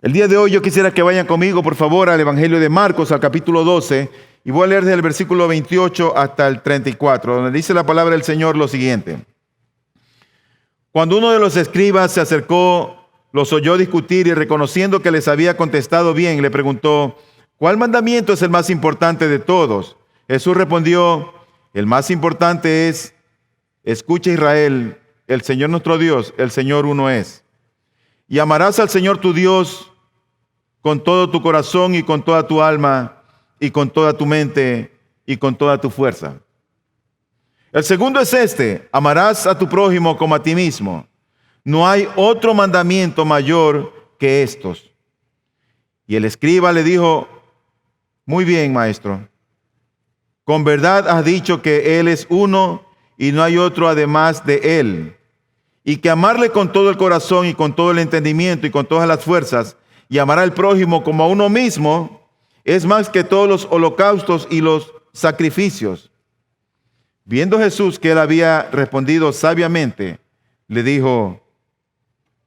El día de hoy yo quisiera que vayan conmigo, por favor, al Evangelio de Marcos, al capítulo 12, y voy a leer desde el versículo 28 hasta el 34, donde dice la palabra del Señor lo siguiente. Cuando uno de los escribas se acercó, los oyó discutir y reconociendo que les había contestado bien, le preguntó, ¿cuál mandamiento es el más importante de todos? Jesús respondió, el más importante es, escucha Israel, el Señor nuestro Dios, el Señor uno es. Y amarás al Señor tu Dios con todo tu corazón y con toda tu alma y con toda tu mente y con toda tu fuerza. El segundo es este, amarás a tu prójimo como a ti mismo. No hay otro mandamiento mayor que estos. Y el escriba le dijo, muy bien, maestro, con verdad has dicho que Él es uno y no hay otro además de Él. Y que amarle con todo el corazón y con todo el entendimiento y con todas las fuerzas y amar al prójimo como a uno mismo es más que todos los holocaustos y los sacrificios. Viendo Jesús que él había respondido sabiamente, le dijo,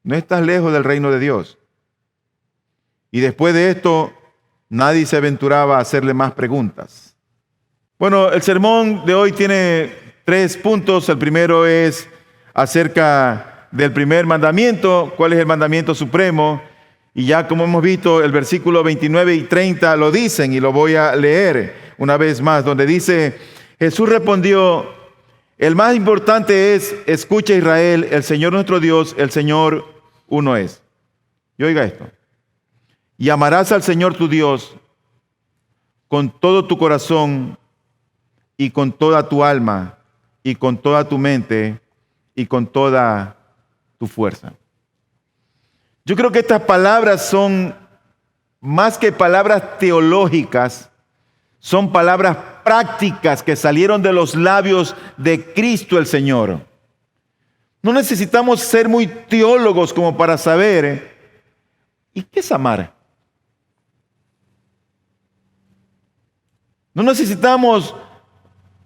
no estás lejos del reino de Dios. Y después de esto, nadie se aventuraba a hacerle más preguntas. Bueno, el sermón de hoy tiene 3 puntos. El primero es acerca del primer mandamiento, cuál es el mandamiento supremo. Y ya como hemos visto, el versículo 29 y 30 lo dicen, y lo voy a leer una vez más, donde dice, Jesús respondió, el más importante es, escucha Israel, el Señor nuestro Dios, el Señor uno es. Y oiga esto, y amarás al Señor tu Dios con todo tu corazón y con toda tu alma y con toda tu mente y con toda tu fuerza. Yo creo que estas palabras son más que palabras teológicas, son palabras prácticas que salieron de los labios de Cristo el Señor. No necesitamos ser muy teólogos como para saber, ¿y qué es amar? No necesitamos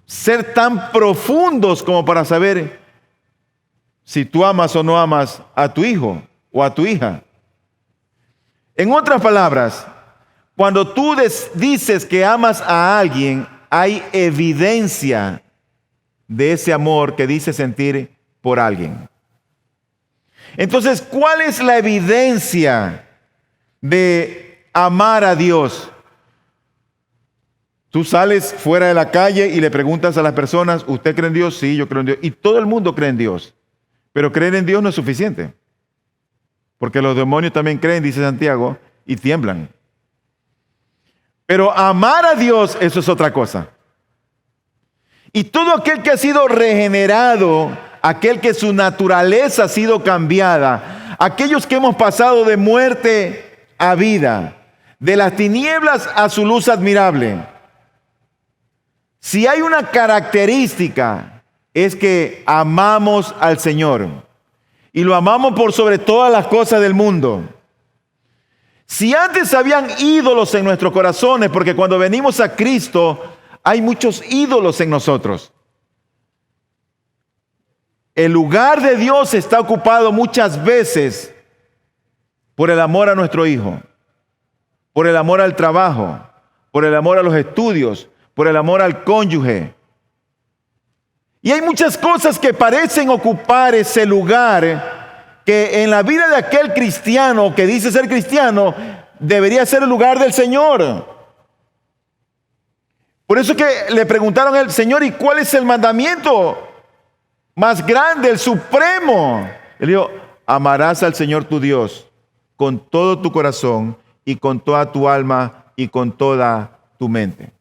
ser tan profundos como para saber si tú amas o no amas a tu hijo o a tu hija. En otras palabras, cuando tú dices que amas a alguien, hay evidencia de ese amor que dices sentir por alguien. Entonces, ¿cuál es la evidencia de amar a Dios? Tú sales fuera de la calle y le preguntas a las personas, ¿usted cree en Dios? Sí, yo creo en Dios. Y todo el mundo cree en Dios. Pero creer en Dios no es suficiente. Porque los demonios también creen, dice Santiago, y tiemblan. Pero amar a Dios, eso es otra cosa. Y todo aquel que ha sido regenerado, aquel que su naturaleza ha sido cambiada, aquellos que hemos pasado de muerte a vida, de las tinieblas a su luz admirable. Si hay una característica, es que amamos al Señor. Y lo amamos por sobre todas las cosas del mundo. Si antes habían ídolos en nuestros corazones, porque cuando venimos a Cristo hay muchos ídolos en nosotros. El lugar de Dios está ocupado muchas veces por el amor a nuestro hijo, por el amor al trabajo, por el amor a los estudios, por el amor al cónyuge. Y hay muchas cosas que parecen ocupar ese lugar que en la vida de aquel cristiano que dice ser cristiano debería ser el lugar del Señor. Por eso que le preguntaron al Señor, ¿y cuál es el mandamiento más grande, el supremo? Él dijo, amarás al Señor tu Dios con todo tu corazón y con toda tu alma y con toda tu mente.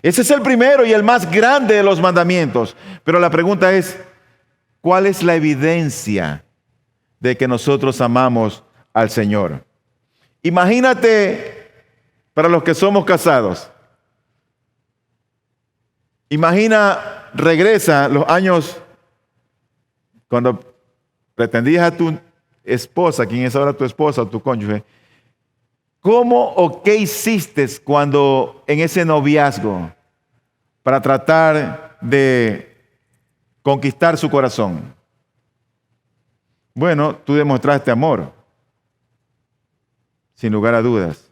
Ese es el primero y el más grande de los mandamientos. Pero la pregunta es, ¿cuál es la evidencia de que nosotros amamos al Señor? Imagínate, para los que somos casados, regresa los años cuando pretendías a tu esposa, quien es ahora tu esposa o tu cónyuge. ¿Cómo o qué hiciste cuando en ese noviazgo para tratar de conquistar su corazón? Bueno, tú demostraste amor. sin lugar a dudas.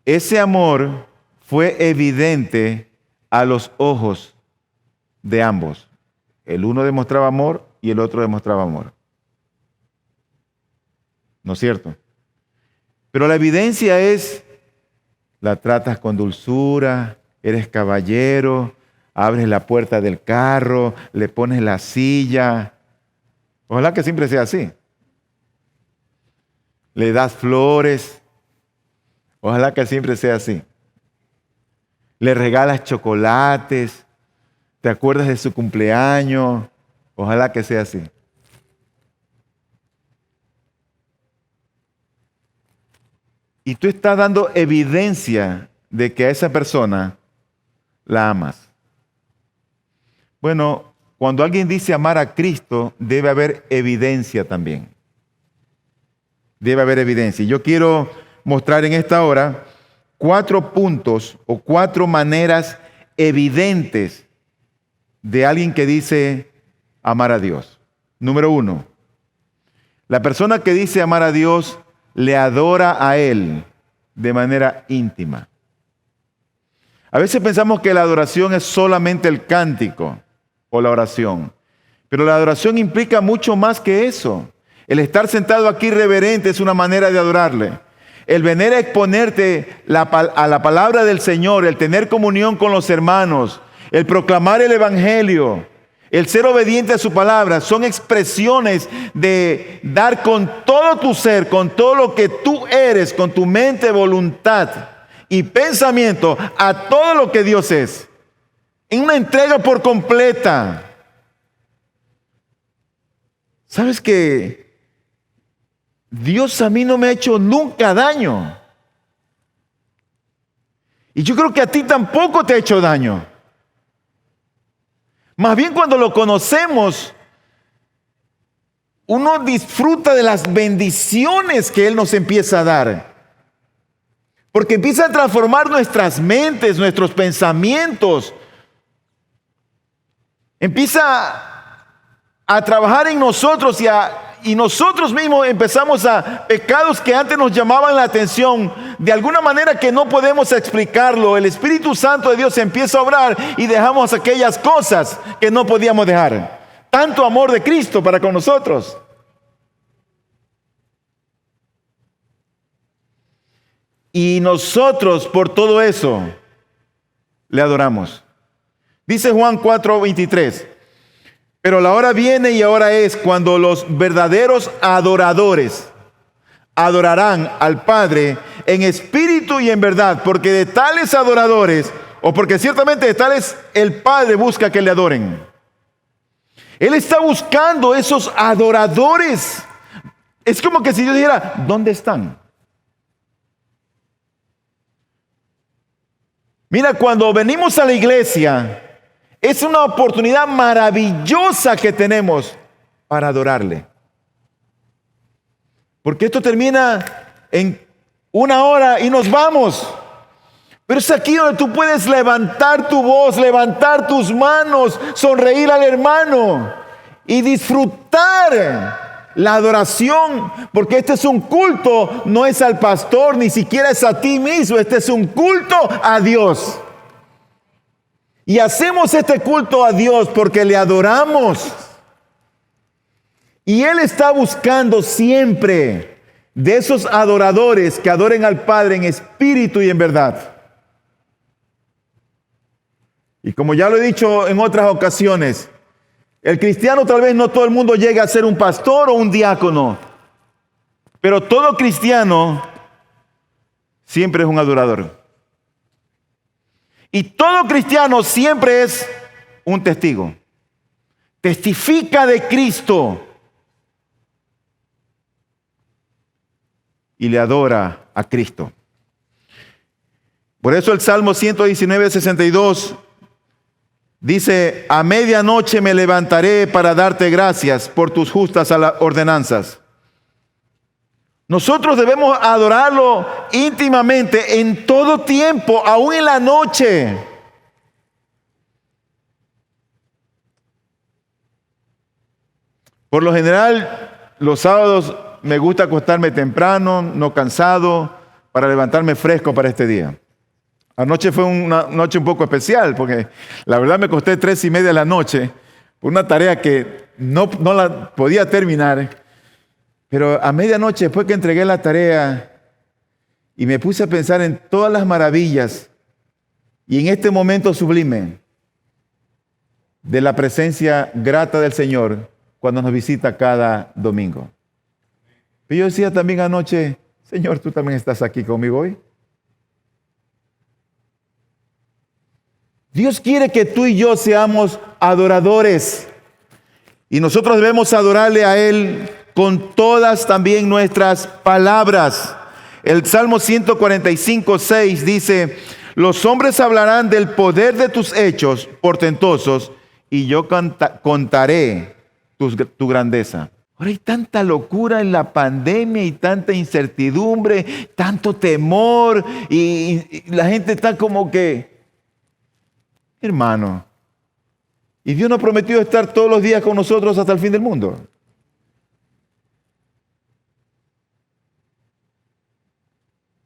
Ese amor fue evidente a los ojos de ambos. El uno demostraba amor y el otro demostraba amor. ¿No es cierto? Pero la evidencia es, la tratas con dulzura, eres caballero, abres la puerta del carro, le pones la silla. Ojalá que siempre sea así. Le das flores. Ojalá que siempre sea así. Le regalas chocolates. Te acuerdas de su cumpleaños. Ojalá que sea así. Y tú estás dando evidencia de que a esa persona la amas. Bueno, cuando alguien dice amar a Cristo, debe haber evidencia también. Debe haber evidencia. Yo quiero mostrar en esta hora 4 puntos o 4 maneras evidentes de alguien que dice amar a Dios. Número 1, la persona que dice amar a Dios le adora a Él de manera íntima. A veces pensamos que la adoración es solamente el cántico o la oración, pero la adoración implica mucho más que eso. El estar sentado aquí reverente es una manera de adorarle. El venir a exponerte a la palabra del Señor, el tener comunión con los hermanos, el proclamar el Evangelio, el ser obediente a su palabra, son expresiones de dar con todo tu ser, con todo lo que tú eres, con tu mente, voluntad y pensamiento a todo lo que Dios es. En una entrega por completa. ¿Sabes qué? Dios a mí no me ha hecho nunca daño. Y yo creo que a ti tampoco te ha hecho daño. Más bien cuando lo conocemos, uno disfruta de las bendiciones que Él nos empieza a dar. Porque empieza a transformar nuestras mentes, nuestros pensamientos. Empieza a trabajar en nosotros y nosotros mismos empezamos a pecados que antes nos llamaban la atención, de alguna manera que no podemos explicarlo. El Espíritu Santo de Dios empieza a obrar y dejamos aquellas cosas que no podíamos dejar. Tanto amor de Cristo para con nosotros. Y nosotros por todo eso le adoramos. Dice Juan 4:23. Pero la hora viene y ahora es cuando los verdaderos adoradores adorarán al Padre en espíritu y en verdad, porque de tales adoradores, o porque ciertamente de tales el Padre busca que le adoren. Él está buscando esos adoradores. Es como que si Dios dijera, ¿dónde están? Mira, cuando venimos a la iglesia, es una oportunidad maravillosa que tenemos para adorarle. Porque esto termina en 1 hora y nos vamos. Pero es aquí donde tú puedes levantar tu voz, levantar tus manos, sonreír al hermano y disfrutar la adoración. Porque este es un culto, no es al pastor, ni siquiera es a ti mismo. Este es un culto a Dios. Y hacemos este culto a Dios porque le adoramos. Y Él está buscando siempre de esos adoradores que adoren al Padre en espíritu y en verdad. Y como ya lo he dicho en otras ocasiones, el cristiano tal vez no todo el mundo llegue a ser un pastor o un diácono, pero todo cristiano siempre es un adorador. Y todo cristiano siempre es un testigo. Testifica de Cristo. Y le adora a Cristo. Por eso el Salmo 119:62 dice: a medianoche me levantaré para darte gracias por tus justas ordenanzas. Nosotros debemos adorarlo íntimamente en todo tiempo, aún en la noche. Por lo general, los sábados me gusta acostarme temprano, no cansado, para levantarme fresco para este día. Anoche fue una noche un poco especial, porque la verdad me acosté 3:30 de la noche por una tarea que no la podía terminar. Pero a medianoche, después que entregué la tarea y me puse a pensar en todas las maravillas y en este momento sublime de la presencia grata del Señor cuando nos visita cada domingo. Pero yo decía también anoche, Señor, tú también estás aquí conmigo hoy. Dios quiere que tú y yo seamos adoradores y nosotros debemos adorarle a Él con todas también nuestras palabras. El Salmo 145:6 dice: los hombres hablarán del poder de tus hechos portentosos y yo contaré tu grandeza. Ahora hay tanta locura en la pandemia y tanta incertidumbre, tanto temor y la gente está como que, hermano, y Dios nos prometió estar todos los días con nosotros hasta el fin del mundo.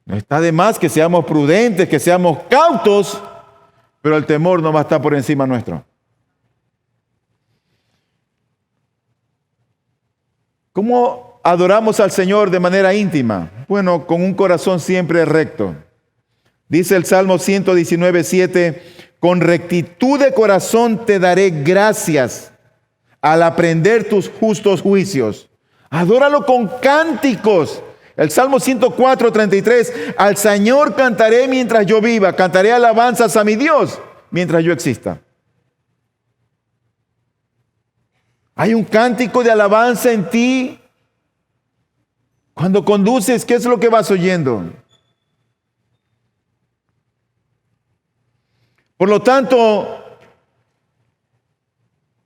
No está de más que seamos prudentes, que seamos cautos, pero el temor no va a estar por encima nuestro. ¿Cómo adoramos al Señor de manera íntima? Bueno, con un corazón siempre recto. Dice el Salmo 119:7, con rectitud de corazón te daré gracias al aprender tus justos juicios. Adóralo con cánticos. El Salmo 104:33, al Señor cantaré mientras yo viva, cantaré alabanzas a mi Dios mientras yo exista. Hay un cántico de alabanza en ti. Cuando conduces, ¿qué es lo que vas oyendo? Por lo tanto,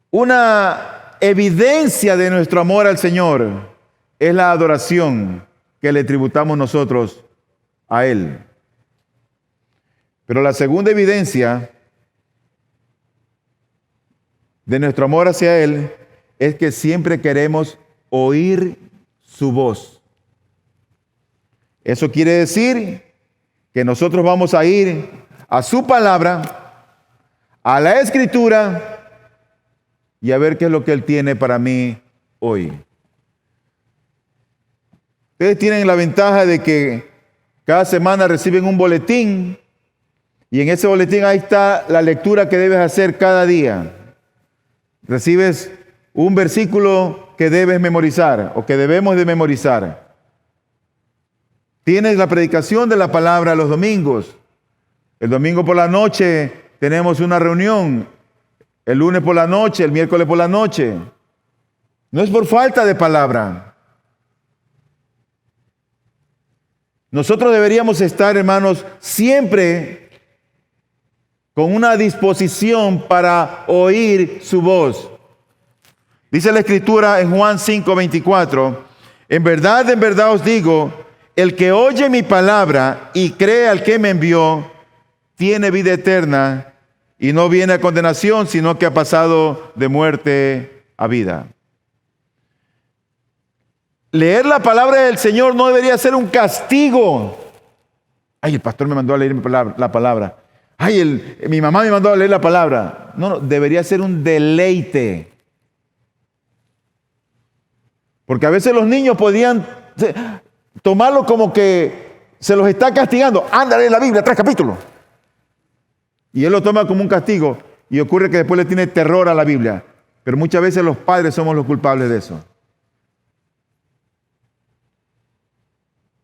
una evidencia de nuestro amor al Señor es la adoración que le tributamos nosotros a Él. Pero la segunda evidencia de nuestro amor hacia Él es que siempre queremos oír su voz. Eso quiere decir que nosotros vamos a ir a su palabra, a la Escritura, y a ver qué es lo que Él tiene para mí hoy. Ustedes tienen la ventaja de que cada semana reciben un boletín y en ese boletín ahí está la lectura que debes hacer cada día. Recibes un versículo que debes memorizar o que debemos de memorizar. Tienes la predicación de la palabra los domingos. El domingo por la noche tenemos una reunión. El lunes por la noche, el miércoles por la noche. No es por falta de palabra. Nosotros deberíamos estar, hermanos, siempre con una disposición para oír su voz. Dice la Escritura en Juan 5:24, en verdad os digo, el que oye mi palabra y cree al que me envió, tiene vida eterna y no viene a condenación, sino que ha pasado de muerte a vida. Leer la palabra del Señor no debería ser un castigo. Ay, el pastor me mandó a leer la palabra. Ay, mi mamá me mandó a leer la palabra. No, debería ser un deleite. Porque a veces los niños podían tomarlo como que se los está castigando. Anda a leer la Biblia, 3 capítulos. Y él lo toma como un castigo. Y ocurre que después le tiene terror a la Biblia. Pero muchas veces los padres somos los culpables de eso.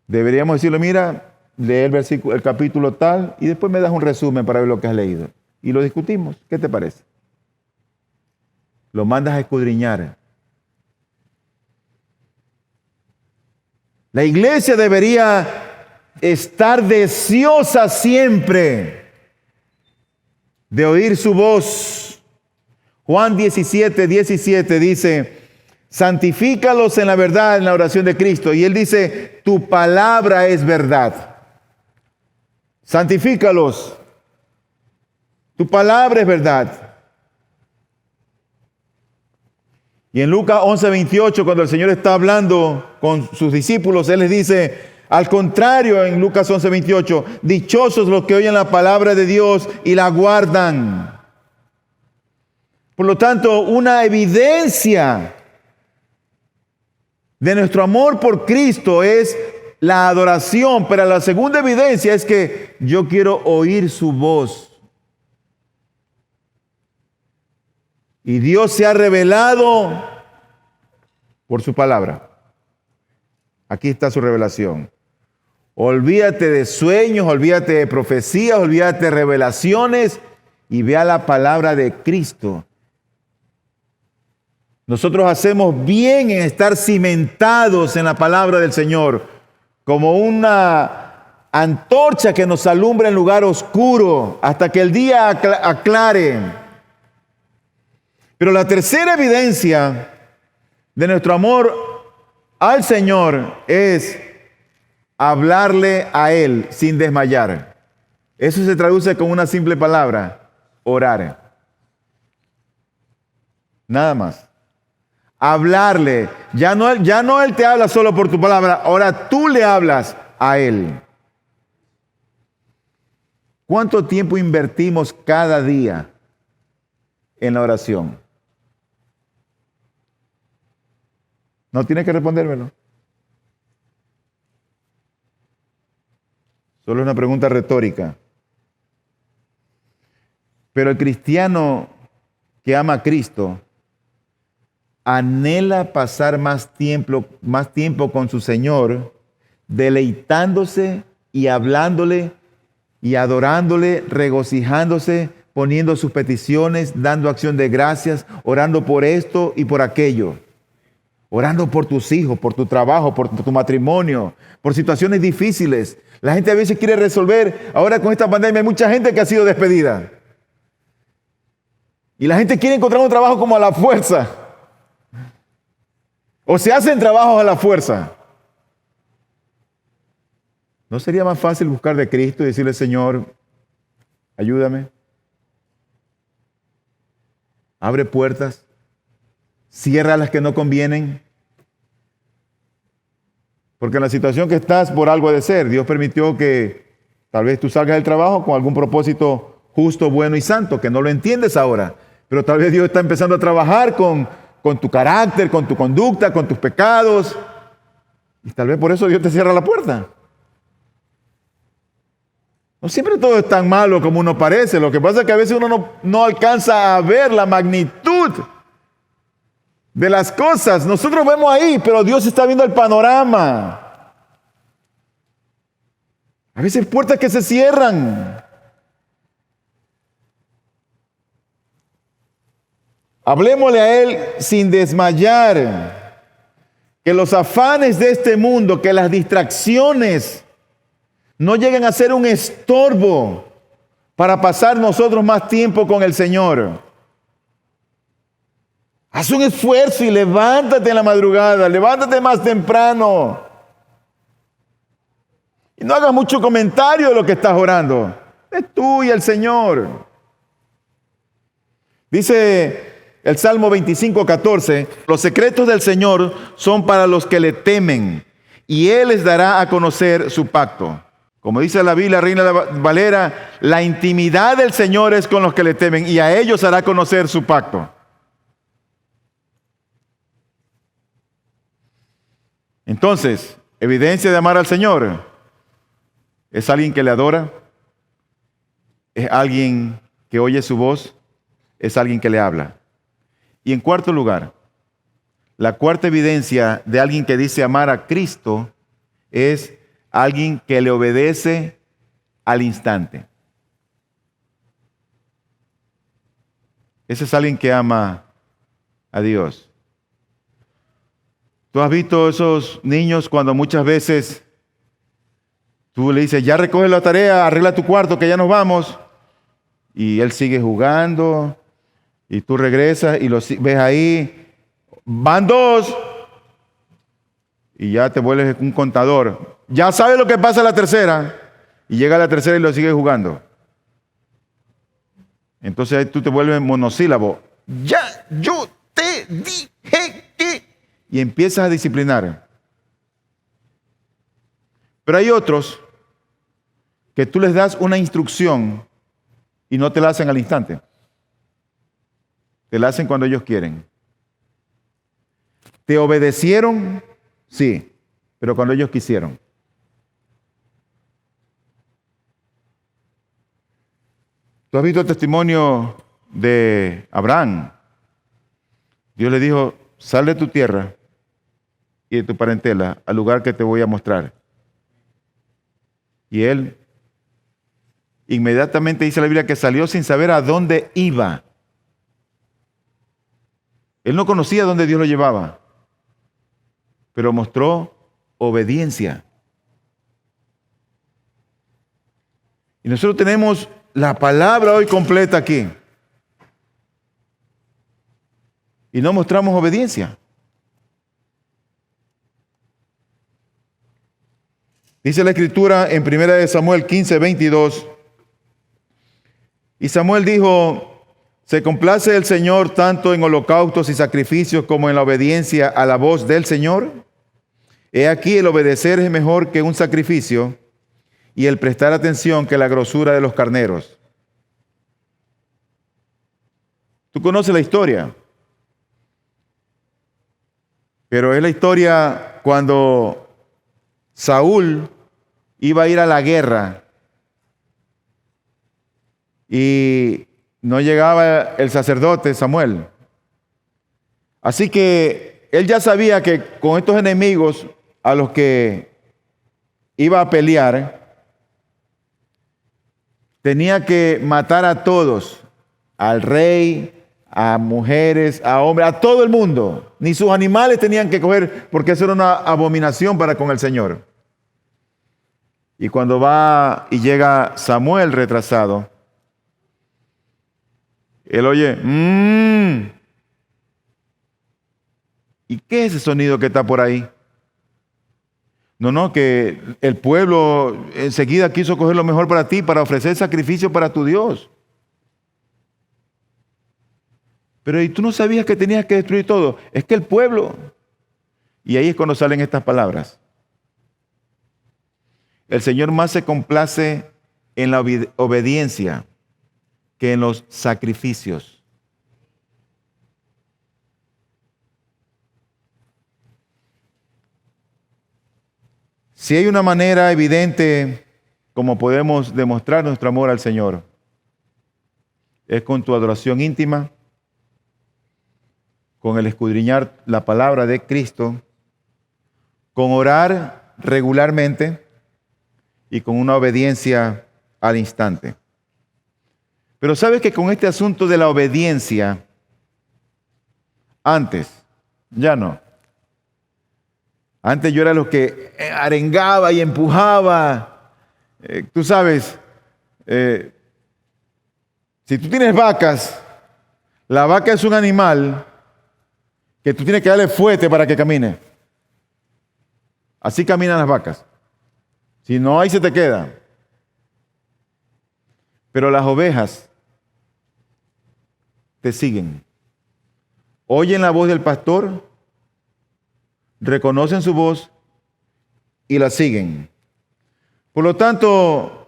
Deberíamos decirle, mira, lee el capítulo tal y después me das un resumen para ver lo que has leído. Y lo discutimos. ¿Qué te parece? Lo mandas a escudriñar. La iglesia debería estar deseosa siempre de oír su voz. Juan 17:17 dice, santifícalos en la verdad, en la oración de Cristo. Y él dice, tu palabra es verdad. Santifícalos. Tu palabra es verdad. Y en Lucas 11:28, cuando el Señor está hablando con sus discípulos, Él les dice, al contrario, en Lucas 11:28, dichosos los que oyen la palabra de Dios y la guardan. Por lo tanto, una evidencia de nuestro amor por Cristo es la adoración, pero la segunda evidencia es que yo quiero oír su voz. Y Dios se ha revelado por su palabra. Aquí está su revelación. Olvídate de sueños, olvídate de profecías, olvídate de revelaciones y vea la palabra de Cristo. Nosotros hacemos bien en estar cimentados en la palabra del Señor, como una antorcha que nos alumbra en lugar oscuro hasta que el día aclare. Pero la tercera evidencia de nuestro amor al Señor es hablarle a Él sin desmayar. Eso se traduce con una simple palabra: orar. Nada más. Hablarle. Ya no Él te habla solo por tu palabra, ahora tú le hablas a Él. ¿Cuánto tiempo invertimos cada día en la oración? No tiene que respondérmelo. Solo es una pregunta retórica. Pero el cristiano que ama a Cristo anhela pasar más tiempo con su Señor, deleitándose y hablándole y adorándole, regocijándose, poniendo sus peticiones, dando acción de gracias, orando por esto y por aquello. Orando por tus hijos, por tu trabajo, por tu matrimonio, por situaciones difíciles. La gente a veces quiere resolver. Ahora con esta pandemia hay mucha gente que ha sido despedida. Y la gente quiere encontrar un trabajo como a la fuerza. O se hacen trabajos a la fuerza. ¿No sería más fácil buscar de Cristo y decirle, Señor, ayúdame? Abre puertas. Cierra las que no convienen. Porque en la situación que estás, por algo ha de ser. Dios permitió que tal vez tú salgas del trabajo con algún propósito justo, bueno y santo, que no lo entiendes ahora. Pero tal vez Dios está empezando a trabajar con tu carácter, con tu conducta, con tus pecados. Y tal vez por eso Dios te cierra la puerta. No siempre todo es tan malo como uno parece. Lo que pasa es que a veces uno no alcanza a ver la magnitud de las cosas. Nosotros vemos ahí, pero Dios está viendo el panorama. A veces puertas que se cierran. Hablémosle a Él sin desmayar. Que los afanes de este mundo, que las distracciones no lleguen a ser un estorbo para pasar nosotros más tiempo con el Señor. Haz un esfuerzo y levántate en la madrugada, levántate más temprano. Y no hagas mucho comentario de lo que estás orando. Es tú y el Señor. Dice el Salmo 25:14, los secretos del Señor son para los que le temen, y Él les dará a conocer su pacto. Como dice la Biblia, Reina Valera, la intimidad del Señor es con los que le temen, y a ellos hará conocer su pacto. Entonces, evidencia de amar al Señor es alguien que le adora, es alguien que oye su voz, es alguien que le habla. Y en cuarto lugar, la cuarta evidencia de alguien que dice amar a Cristo es alguien que le obedece al instante. Ese es alguien que ama a Dios. ¿Tú has visto esos niños cuando muchas veces tú le dices, ya recoge la tarea, arregla tu cuarto, que ya nos vamos? Y él sigue jugando y tú regresas y lo ves ahí. Van dos y ya te vuelves un contador. Ya sabes lo que pasa a la tercera y llega a la tercera y lo sigues jugando. Entonces ahí tú te vuelves monosílabo. Ya, yo te dije y empiezas a disciplinar. Pero hay otros que tú les das una instrucción y no te la hacen al instante. Te la hacen cuando ellos quieren. ¿Te obedecieron? Sí, pero cuando ellos quisieron. ¿Tú has visto el testimonio de Abraham? Dios le dijo, sal de tu tierra y de tu parentela al lugar que te voy a mostrar. Y él inmediatamente dice la Biblia que salió sin saber a dónde iba. Él no conocía dónde Dios lo llevaba, pero mostró obediencia. Y nosotros tenemos la palabra hoy completa aquí. Y no mostramos obediencia. Dice la Escritura en 1 Samuel 15, 22. Y Samuel dijo, ¿se complace el Señor tanto en holocaustos y sacrificios como en la obediencia a la voz del Señor? He aquí el obedecer es mejor que un sacrificio y el prestar atención que la grosura de los carneros. Tú conoces la historia, pero es la historia cuando Saúl iba a ir a la guerra y no llegaba el sacerdote Samuel. Así que él ya sabía que con estos enemigos a los que iba a pelear, tenía que matar a todos, al rey, a mujeres, a hombres, a todo el mundo. Ni sus animales tenían que coger, porque eso era una abominación para con el Señor. Y cuando va y llega Samuel retrasado, él oye, ¿y qué es ese sonido que está por ahí? No, que el pueblo enseguida quiso coger lo mejor para ti, para ofrecer sacrificio para tu Dios. Pero ¿y tú no sabías que tenías que destruir todo? Es que el pueblo... Y ahí es cuando salen estas palabras. El Señor más se complace en la obediencia que en los sacrificios. Si hay una manera evidente como podemos demostrar nuestro amor al Señor, es con tu adoración íntima, con el escudriñar la palabra de Cristo, con orar regularmente y con una obediencia al instante. Pero sabes que con este asunto de la obediencia, antes, ya no. Antes yo era lo que arengaba y empujaba. Tú sabes, si tú tienes vacas, la vaca es un animal que tú tienes que darle fuerte para que camine. Así caminan las vacas. Si no, ahí se te queda. Pero las ovejas te siguen. Oyen la voz del pastor, reconocen su voz y la siguen. Por lo tanto,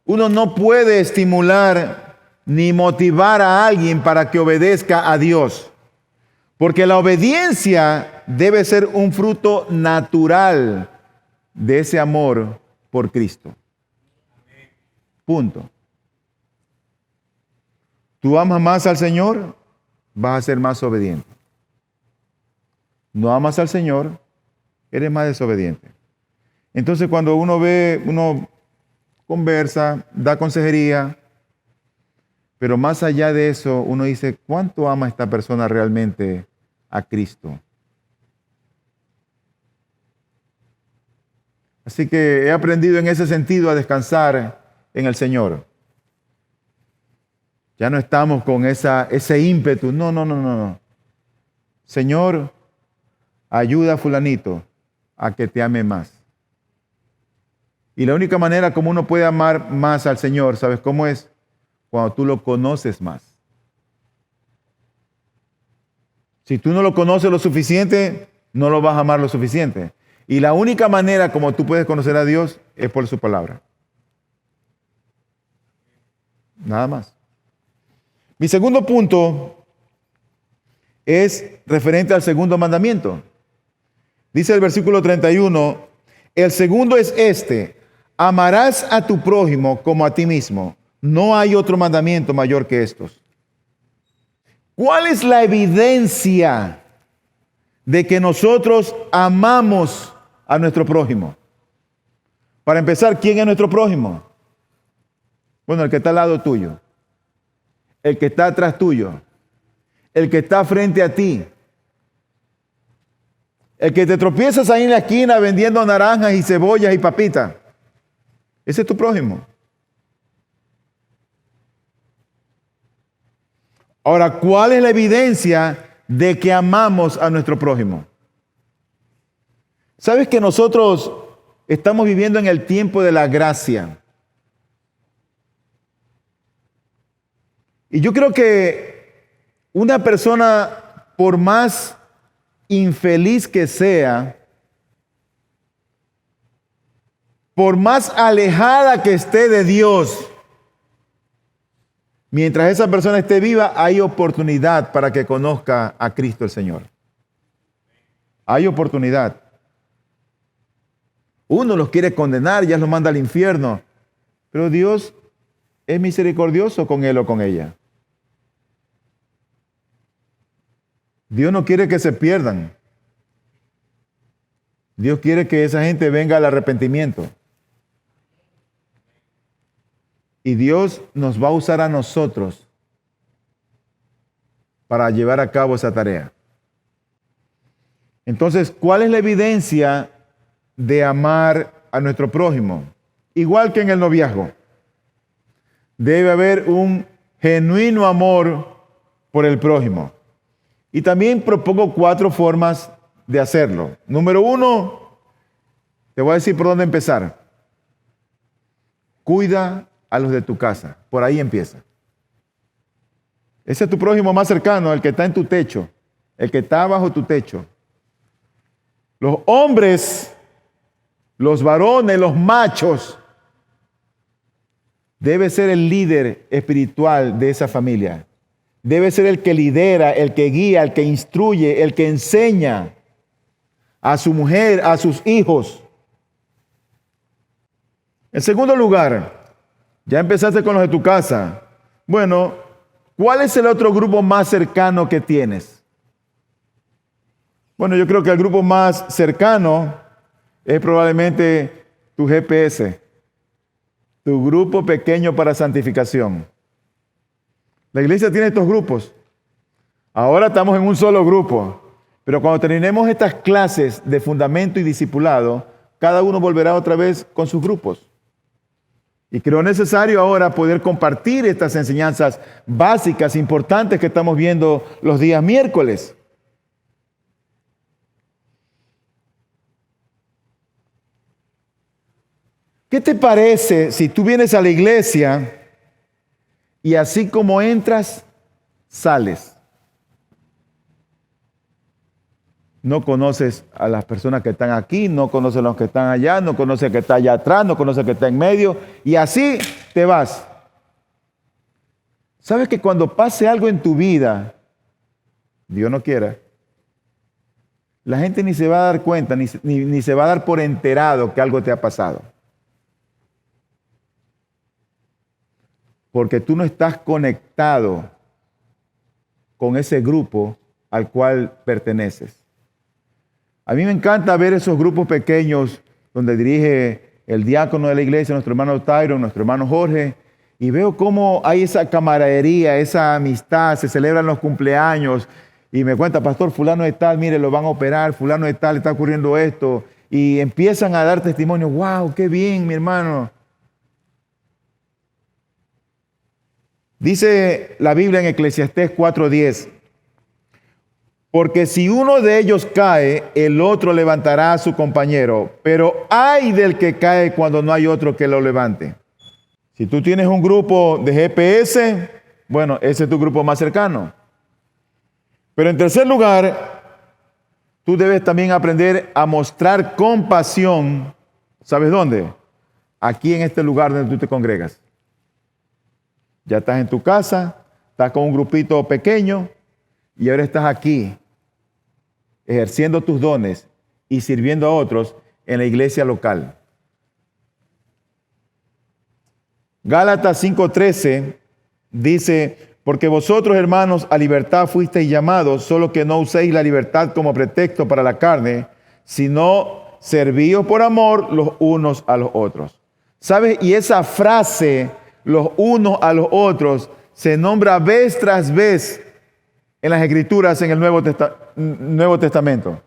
uno no puede estimular ni motivar a alguien para que obedezca a Dios. Porque la obediencia debe ser un fruto natural de ese amor por Cristo. Punto. Tú amas más al Señor, vas a ser más obediente. No amas al Señor, eres más desobediente. Entonces cuando uno conversa, da consejería, pero más allá de eso, uno dice, ¿cuánto ama esta persona realmente a Cristo? Así que he aprendido en ese sentido a descansar en el Señor. Ya no estamos con ese ímpetu. No. Señor, ayuda a fulanito a que te ame más. Y la única manera como uno puede amar más al Señor, ¿sabes cómo es? Cuando tú lo conoces más. Si tú no lo conoces lo suficiente, no lo vas a amar lo suficiente. Y la única manera como tú puedes conocer a Dios es por su palabra. Nada más. Mi segundo punto es referente al segundo mandamiento. Dice el versículo 31, el segundo es este: amarás a tu prójimo como a ti mismo. No hay otro mandamiento mayor que estos. ¿Cuál es la evidencia de que nosotros amamos a nuestro prójimo? Para empezar, ¿quién es nuestro prójimo? Bueno, el que está al lado tuyo, el que está atrás tuyo, el que está frente a ti, el que te tropiezas ahí en la esquina vendiendo naranjas y cebollas y papitas. Ese es tu prójimo. Ahora, ¿cuál es la evidencia de que amamos a nuestro prójimo? ¿Sabes que nosotros estamos viviendo en el tiempo de la gracia? Y yo creo que una persona, por más infeliz que sea, por más alejada que esté de Dios, mientras esa persona esté viva, hay oportunidad para que conozca a Cristo el Señor. Hay oportunidad. Uno los quiere condenar, ya los manda al infierno, pero Dios es misericordioso con él o con ella. Dios no quiere que se pierdan. Dios quiere que esa gente venga al arrepentimiento. Y Dios nos va a usar a nosotros para llevar a cabo esa tarea. Entonces, ¿cuál es la evidencia de amar a nuestro prójimo? Igual que en el noviazgo. Debe haber un genuino amor por el prójimo. Y también propongo 4 formas de hacerlo. Número 1, te voy a decir por dónde empezar. Cuida a los de tu casa. Por ahí empieza. Ese es tu prójimo más cercano, el que está en tu techo, el que está bajo tu techo. Los hombres, los varones, los machos, debe ser el líder espiritual de esa familia. Debe ser el que lidera, el que guía, el que instruye, el que enseña a su mujer, a sus hijos. En segundo lugar, ya empezaste con los de tu casa. Bueno, ¿cuál es el otro grupo más cercano que tienes? Bueno, yo creo que el grupo más cercano es probablemente tu GPS, tu grupo pequeño para santificación. La iglesia tiene estos grupos. Ahora estamos en un solo grupo, pero cuando terminemos estas clases de fundamento y discipulado, cada uno volverá otra vez con sus grupos. Y creo necesario ahora poder compartir estas enseñanzas básicas, importantes que estamos viendo los días miércoles. ¿Qué te parece si tú vienes a la iglesia y así como entras, sales? No conoces a las personas que están aquí, no conoces a los que están allá, no conoces al que está allá atrás, no conoces al que está en medio, y así te vas. ¿Sabes que cuando pase algo en tu vida, Dios no quiera, la gente ni se va a dar cuenta, ni se va a dar por enterado que algo te ha pasado? Porque tú no estás conectado con ese grupo al cual perteneces. A mí me encanta ver esos grupos pequeños donde dirige el diácono de la iglesia, nuestro hermano Tyron, nuestro hermano Jorge, y veo cómo hay esa camaradería, esa amistad, se celebran los cumpleaños, y me cuenta, pastor, fulano de tal, mire, lo van a operar, fulano de tal, está ocurriendo esto, y empiezan a dar testimonio, wow, qué bien, mi hermano. Dice la Biblia en Eclesiastés 4:10, porque si uno de ellos cae, el otro levantará a su compañero, pero ay del que cae cuando no hay otro que lo levante. Si tú tienes un grupo de GPS, bueno, ese es tu grupo más cercano. Pero en tercer lugar, tú debes también aprender a mostrar compasión. ¿Sabes dónde? Aquí en este lugar donde tú te congregas. Ya estás en tu casa, estás con un grupito pequeño y ahora estás aquí ejerciendo tus dones y sirviendo a otros en la iglesia local. Gálatas 5:13 dice, porque vosotros, hermanos, a libertad fuisteis llamados, solo que no uséis la libertad como pretexto para la carne, sino servíos por amor los unos a los otros. ¿Sabes? Y esa frase, los unos a los otros, se nombra vez tras vez en las Escrituras en el Nuevo Testamento.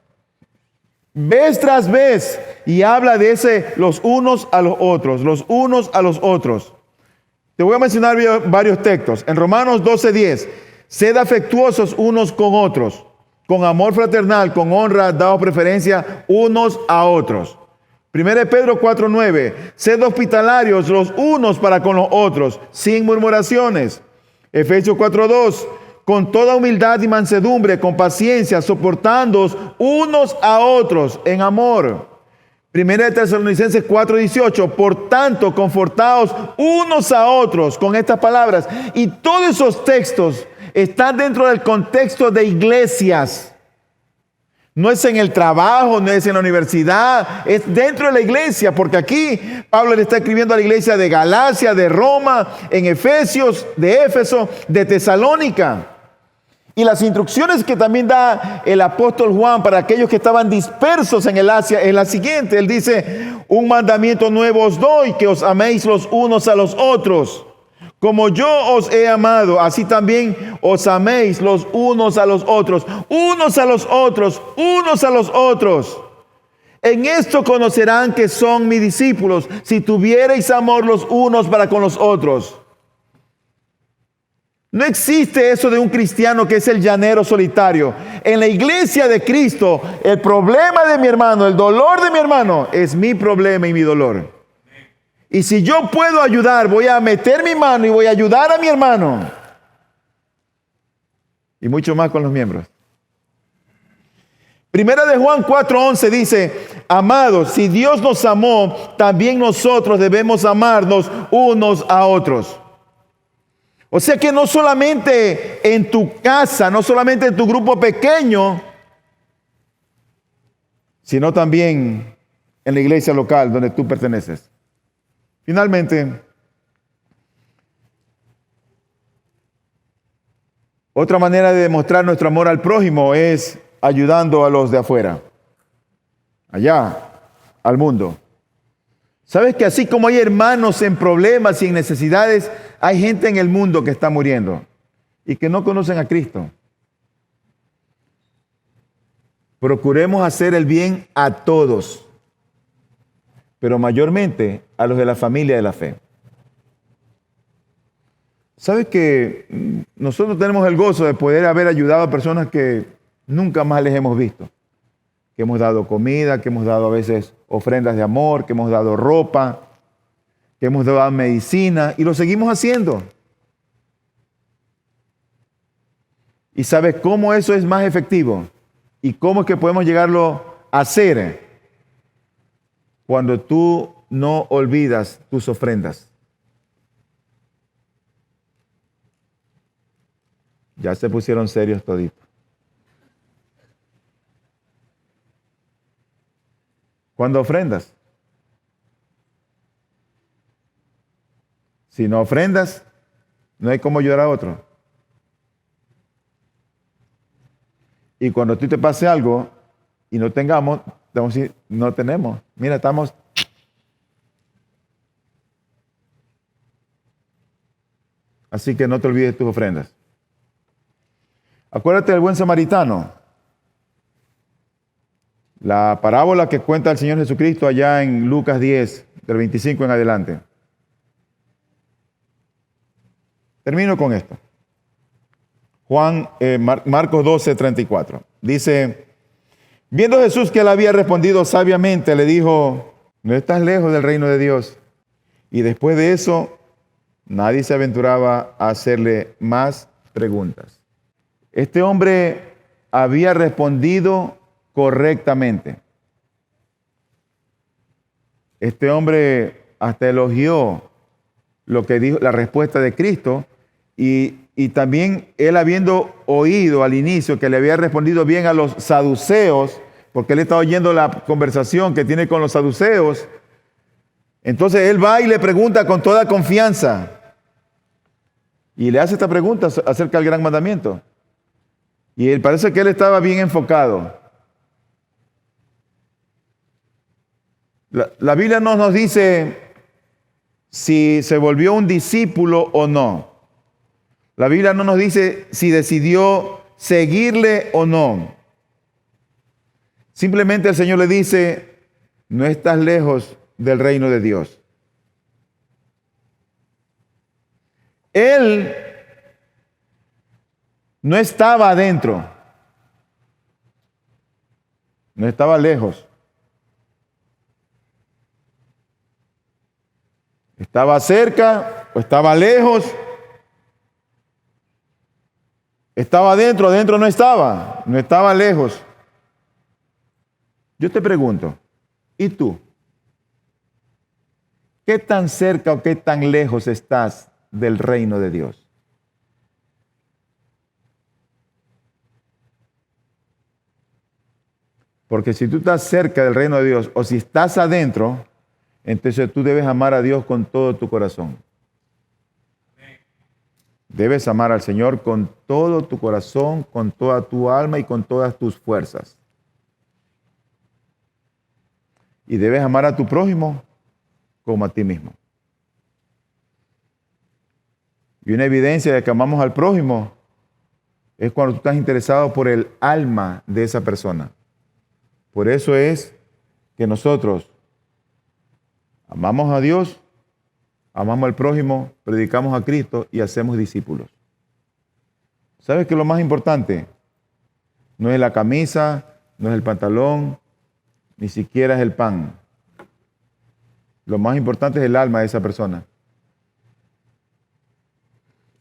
Vez tras vez. Y habla de los unos a los otros, los unos a los otros. Te voy a mencionar varios textos. En Romanos 12:10, sed afectuosos unos con otros, con amor fraternal, con honra, daos preferencia unos a otros. 1 Pedro 4:9, sed hospitalarios los unos para con los otros, sin murmuraciones. Efesios 4:2, con toda humildad y mansedumbre, con paciencia, soportándoos unos a otros en amor. 1 Tesalonicenses 4:18, por tanto, confortaos unos a otros con estas palabras. Y todos esos textos están dentro del contexto de iglesias. No es en el trabajo, no es en la universidad, es dentro de la iglesia, porque aquí Pablo le está escribiendo a la iglesia de Galacia, de Roma, en Efesios, de Éfeso, de Tesalónica. Y las instrucciones que también da el apóstol Juan para aquellos que estaban dispersos en el Asia es la siguiente. Él dice, un mandamiento nuevo os doy, que os améis los unos a los otros. Como yo os he amado, así también os améis los unos a los otros. Unos a los otros, unos a los otros. En esto conocerán que son mis discípulos, si tuviereis amor los unos para con los otros. No existe eso de un cristiano que es el llanero solitario. En la iglesia de Cristo, el problema de mi hermano, el dolor de mi hermano, es mi problema y mi dolor. Y si yo puedo ayudar, voy a meter mi mano y voy a ayudar a mi hermano. Y mucho más con los miembros. Primera de Juan 4:11 dice, amados, si Dios nos amó, también nosotros debemos amarnos unos a otros. O sea que no solamente en tu casa, no solamente en tu grupo pequeño, sino también en la iglesia local donde tú perteneces. Finalmente, otra manera de demostrar nuestro amor al prójimo es ayudando a los de afuera, allá, al mundo. ¿Sabes que así como hay hermanos en problemas y en necesidades, hay gente en el mundo que está muriendo y que no conocen a Cristo? Procuremos hacer el bien a todos, pero mayormente a los de la familia de la fe. ¿Sabes que nosotros tenemos el gozo de poder haber ayudado a personas que nunca más les hemos visto? Que hemos dado comida, que hemos dado a veces ofrendas de amor, que hemos dado ropa, que hemos dado medicina, y lo seguimos haciendo. ¿Y sabes cómo eso es más efectivo? ¿Y cómo es que podemos llegarlo a hacer? Cuando tú no olvidas tus ofrendas. Ya se pusieron serios toditos. Cuando ofrendas. Si no ofrendas, no hay cómo ayudar a otro. Y cuando a ti te pase algo y no tengamos, te vamos a decir, no tenemos. Mira, estamos. Así que no te olvides tus ofrendas. Acuérdate del buen samaritano. La parábola que cuenta el Señor Jesucristo allá en Lucas 10, del 25 en adelante. Termino con esto. Marcos 12, 34. Dice, viendo Jesús que él había respondido sabiamente, le dijo, no estás lejos del reino de Dios. Y después de eso, nadie se aventuraba a hacerle más preguntas. Este hombre había respondido correctamente. Este hombre hasta elogió lo que dijo, la respuesta de Cristo, y también él habiendo oído al inicio que le había respondido bien a los saduceos, porque él estaba oyendo la conversación que tiene con los saduceos, entonces él va y le pregunta con toda confianza, y le hace esta pregunta acerca del gran mandamiento. Y él parece que él estaba bien enfocado. La Biblia no nos dice si se volvió un discípulo o no. La Biblia no nos dice si decidió seguirle o no. Simplemente el Señor le dice, no estás lejos del reino de Dios. Él no estaba adentro, no estaba lejos. ¿Estaba cerca o estaba lejos? ¿Estaba adentro? Adentro no estaba lejos. Yo te pregunto, ¿y tú? ¿Qué tan cerca o qué tan lejos estás del reino de Dios? Porque si tú estás cerca del reino de Dios o si estás adentro, entonces tú debes amar a Dios con todo tu corazón. Debes amar al Señor con todo tu corazón, con toda tu alma y con todas tus fuerzas. Y debes amar a tu prójimo como a ti mismo. Y una evidencia de que amamos al prójimo es cuando tú estás interesado por el alma de esa persona. Por eso es que nosotros amamos a Dios, amamos al prójimo, predicamos a Cristo y hacemos discípulos. ¿Sabes qué es lo más importante? No es la camisa, no es el pantalón, ni siquiera es el pan. Lo más importante es el alma de esa persona.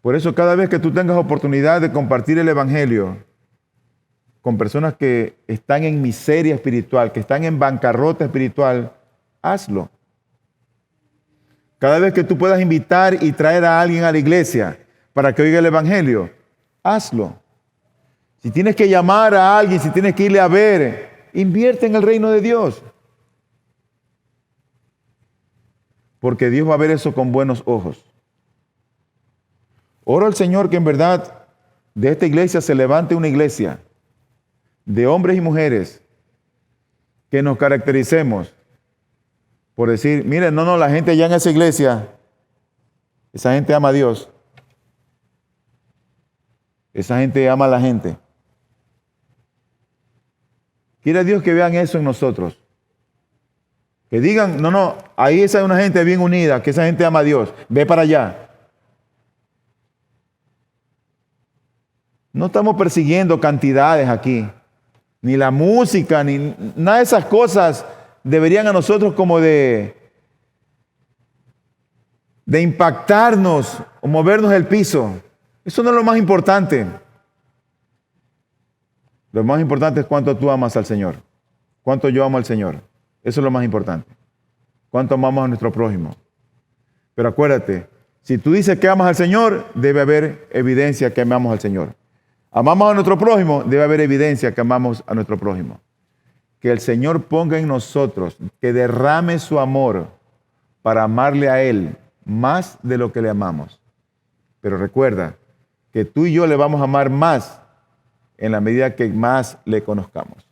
Por eso cada vez que tú tengas oportunidad de compartir el Evangelio con personas que están en miseria espiritual, que están en bancarrota espiritual, hazlo. Cada vez que tú puedas invitar y traer a alguien a la iglesia para que oiga el Evangelio, hazlo. Si tienes que llamar a alguien, si tienes que irle a ver, invierte en el reino de Dios. Porque Dios va a ver eso con buenos ojos. Oro al Señor que en verdad de esta iglesia se levante una iglesia de hombres y mujeres que nos caractericemos por decir, miren, no, la gente allá en esa iglesia, esa gente ama a Dios. Esa gente ama a la gente. Quiere Dios que vean eso en nosotros. Que digan, no, ahí esa es una gente bien unida, que esa gente ama a Dios. Ve para allá. No estamos persiguiendo cantidades aquí. Ni la música, ni nada de esas cosas deberían a nosotros como de impactarnos o movernos el piso. Eso no es lo más importante. Lo más importante es cuánto tú amas al Señor. Cuánto yo amo al Señor. Eso es lo más importante. Cuánto amamos a nuestro prójimo. Pero acuérdate, si tú dices que amas al Señor, debe haber evidencia que amamos al Señor. Amamos a nuestro prójimo, debe haber evidencia que amamos a nuestro prójimo. Que el Señor ponga en nosotros, que derrame su amor para amarle a Él más de lo que le amamos. Pero recuerda que tú y yo le vamos a amar más en la medida que más le conozcamos.